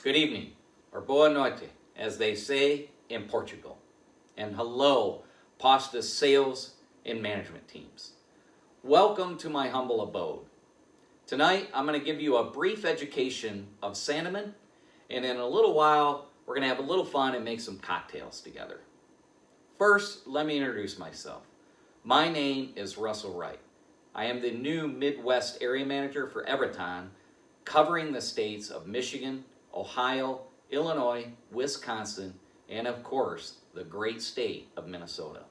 Good evening, or boa noite, as they say in Portugal. And hello, Paustis sales and management teams. Welcome to my humble abode. Tonight, I'm going to give you a brief education of Sandeman, and in a little while, we're going to have a little fun and make some cocktails together. First, let me introduce myself. My name is Russell Wright. I am the new Midwest Area Manager for Everton, covering the states of Michigan, Ohio, Illinois, Wisconsin, and of course, the great state of Minnesota.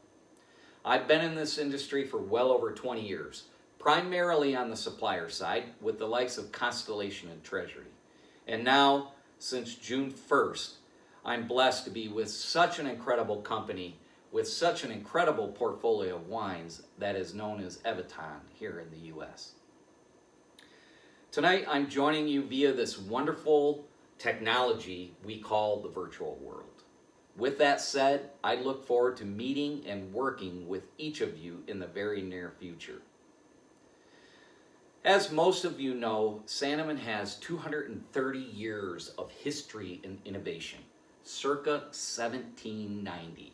I've been in this industry for well over 20 years, primarily on the supplier side with the likes of Constellation and Treasury. And now, since June 1st, I'm blessed to be with such an incredible company with such an incredible portfolio of wines that is known as Everton here in the U.S. Tonight, I'm joining you via this wonderful technology we call the virtual world. With that said, I look forward to meeting and working with each of you in the very near future. As most of you know, Sandeman has 230 years of history and innovation, circa 1790.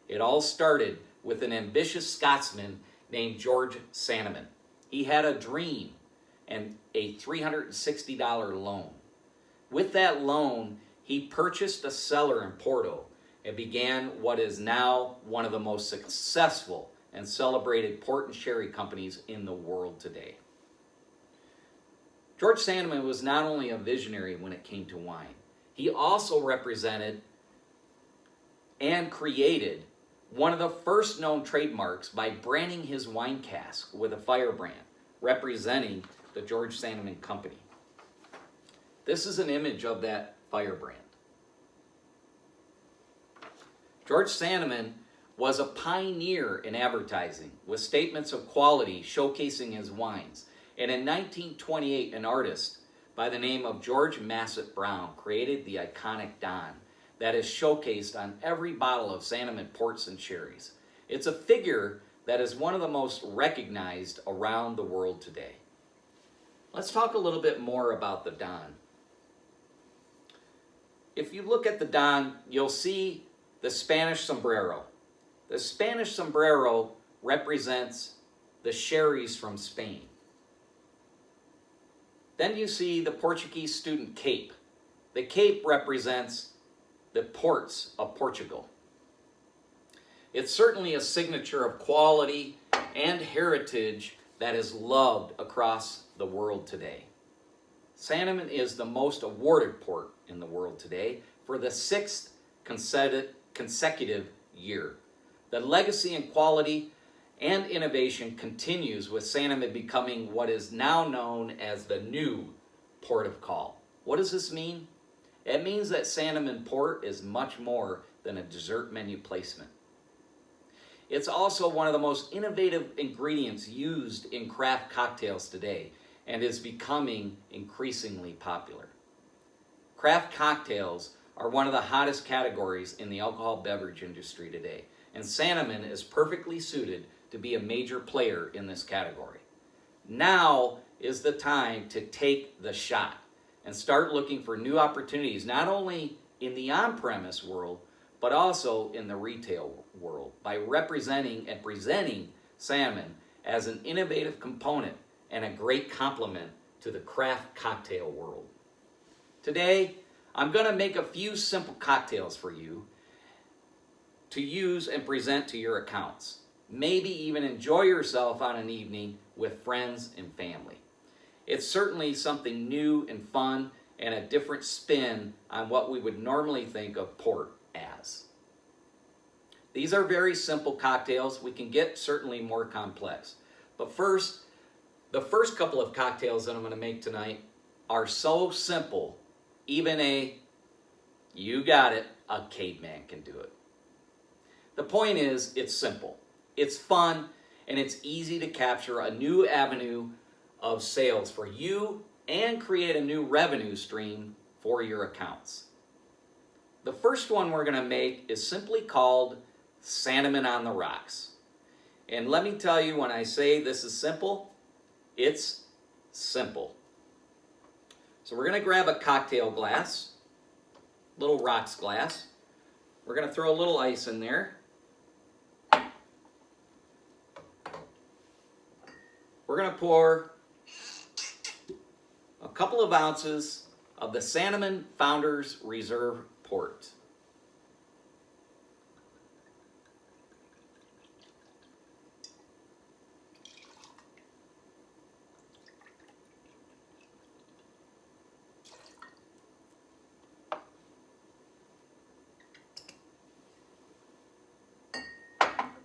It all started with an ambitious Scotsman named George Sandeman. He had a dream and a $360 loan. With that loan, he purchased a cellar in Porto and began what is now one of the most successful and celebrated port and sherry companies in the world today. George Sandeman was not only a visionary when it came to wine, he also represented and created one of the first known trademarks by branding his wine cask with a fire brand, representing the George Sandeman Company. This is an image of that fire brand. George Sandeman was a pioneer in advertising with statements of quality showcasing his wines. And in 1928, an artist by the name of George Massett Brown created the iconic Don that is showcased on every bottle of Sandeman ports and sherries. It's a figure that is one of the most recognized around the world today. Let's talk a little bit more about the Don. If you look at the Don, you'll see the Spanish sombrero. The Spanish sombrero represents the sherries from Spain. Then you see the Portuguese student cape. The cape represents the ports of Portugal. It's certainly a signature of quality and heritage that is loved across the world today. Sandeman is the most awarded port in the world today for the 6th consecutive year. The legacy and quality and innovation continues with Sandeman becoming what is now known as the new port of call. What does this mean? It means that Sandeman Port is much more than a dessert menu placement. It's also one of the most innovative ingredients used in craft cocktails today and is becoming increasingly popular. Craft cocktails are one of the hottest categories in the alcohol beverage industry today, and Sandeman is perfectly suited to be a major player in this category. Now is the time to take the shot and start looking for new opportunities, not only in the on-premise world, but also in the retail world by representing and presenting Sandeman as an innovative component and a great complement to the craft cocktail world. Today, I'm going to make a few simple cocktails for you to use and present to your accounts. Maybe even enjoy yourself on an evening with friends and family. It's certainly something new and fun and a different spin on what we would normally think of port as. These are very simple cocktails. We can get certainly more complex. But first, the first couple of cocktails that I'm going to make tonight are so simple, even you got it, a caveman can do it. The point is, it's simple, it's fun, and it's easy to capture a new avenue of sales for you and create a new revenue stream for your accounts. The first one we're going to make is simply called Sandeman on the Rocks. And let me tell you, when I say this is simple, it's simple. So we're going to grab a cocktail glass. little rocks glass. We're going to throw a little ice in there. We're going to pour a couple of ounces of the Sandeman Founders Reserve Port.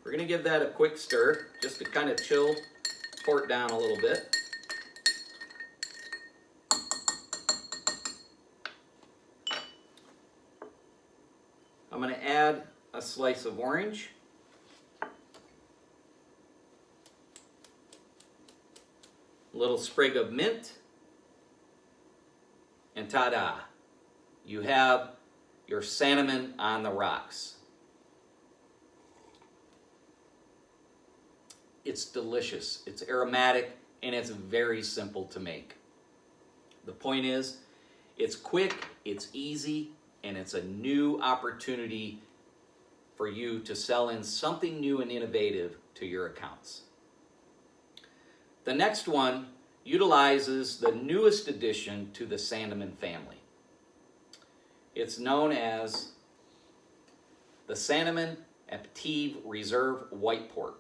We're going to give that a quick stir just to kind of chill port down a little bit. I'm going to add a slice of orange. A little sprig of mint. And ta-da! You have your Sandeman on the rocks. It's delicious, it's aromatic, and it's very simple to make. The point is, it's quick, it's easy, and it's a new opportunity for you to sell in something new and innovative to your accounts. The next one utilizes the newest addition to the Sandeman family. It's known as the Sandeman Aperitif Reserve White Port.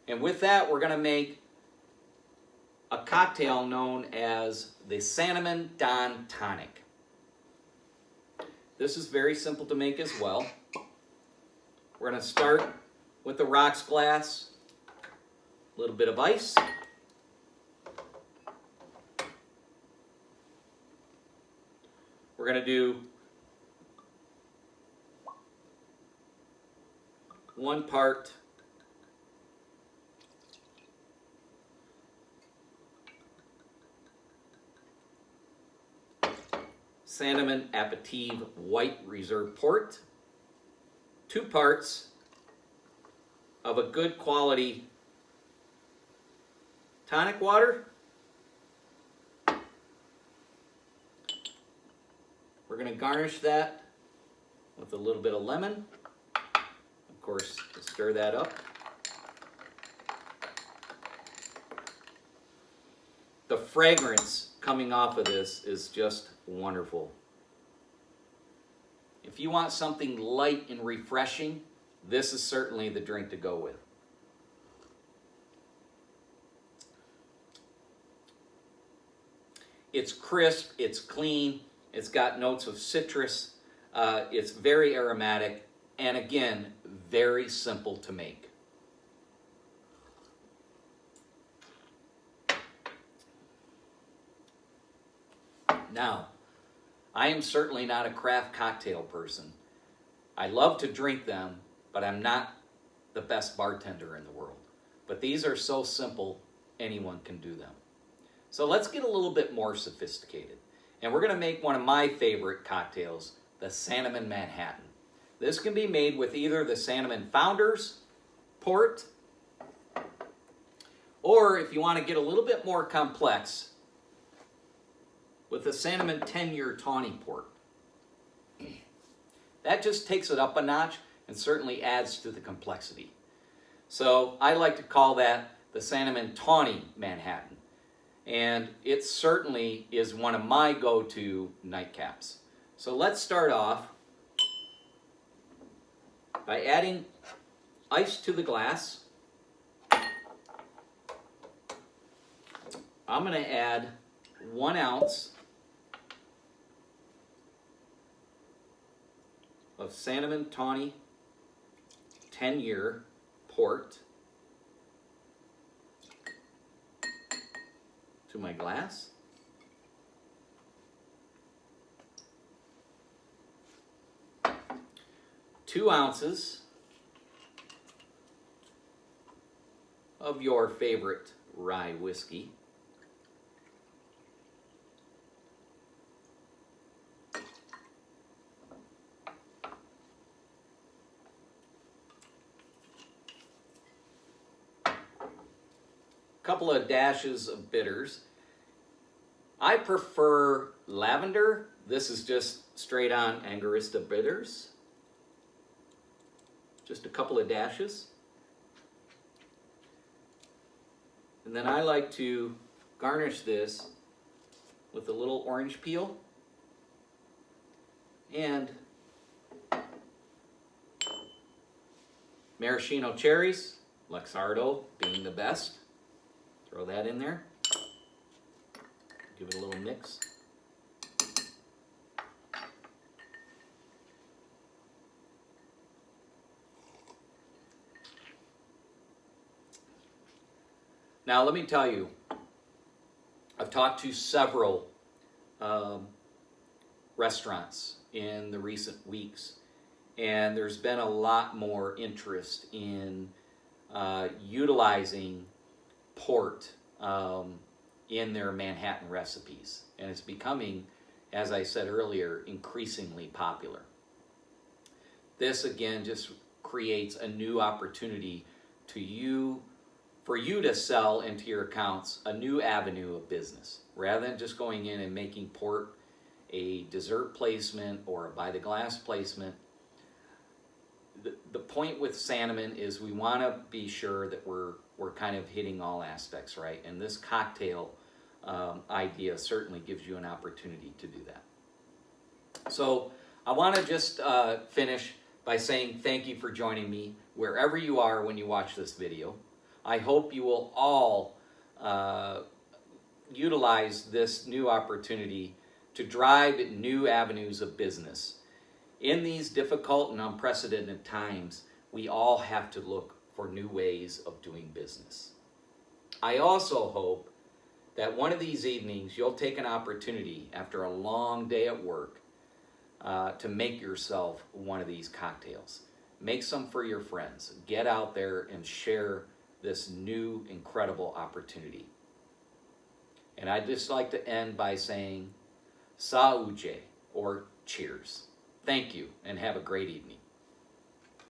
And with that, we're going to make a cocktail known as the Sandeman Don Tonic. This is very simple to make as well. We're going to start with the rocks glass, a little bit of ice. We're going to do 1 part Sandeman Aperitif White Reserve Port, 2 parts of a good quality tonic water. We're going to garnish that with a little bit of lemon. Of course, stir that up. The fragrance coming off of this is just wonderful. If you want something light and refreshing, this is certainly the drink to go with. It's crisp, it's clean, it's got notes of citrus, it's very aromatic, and again, very simple to make. Now, I am certainly not a craft cocktail person. I love to drink them, but I'm not the best bartender in the world. But these are so simple, anyone can do them. So let's get a little bit more sophisticated. And we're going to make one of my favorite cocktails, the Sandeman Manhattan. This can be made with either the Sandeman Founders Port, or if you want to get a little bit more complex, with the Sandeman 10-year Tawny Port. That just takes it up a notch and certainly adds to the complexity. So I like to call that the Sandeman Tawny Manhattan. And it certainly is one of my go-to nightcaps. So let's start off by adding ice to the glass. I'm going to add 1 ounce of Sandeman Tawny 10-year port to my glass. Two ounces of your favorite rye whiskey. Couple of dashes of bitters. I prefer lavender. This is just straight on Angarista bitters. Just a couple of dashes. And then I like to garnish this with a little orange peel and maraschino cherries, Luxardo being the best. Throw that in there. Give it a little mix. Now let me tell you, I've talked to several restaurants in the recent weeks, and there's been a lot more interest in utilizing port in their Manhattan recipes, and it's becoming, as I said earlier, increasingly popular. This again just creates a new opportunity for you to sell into your accounts a new avenue of business. Rather than just going in and making port a dessert placement or a by the glass placement, the point with Sandeman is we want to be sure that we're kind of hitting all aspects, right? And this cocktail idea certainly gives you an opportunity to do that. So I want to just finish by saying thank you for joining me wherever you are when you watch this video. I hope you will all utilize this new opportunity to drive new avenues of business. In these difficult and unprecedented times, we all have to look for new ways of doing business. I also hope that one of these evenings you'll take an opportunity after a long day at work to make yourself one of these cocktails. Make some for your friends. Get out there and share this new incredible opportunity. And I'd just like to end by saying Sauce, or cheers. Thank you, and have a great evening.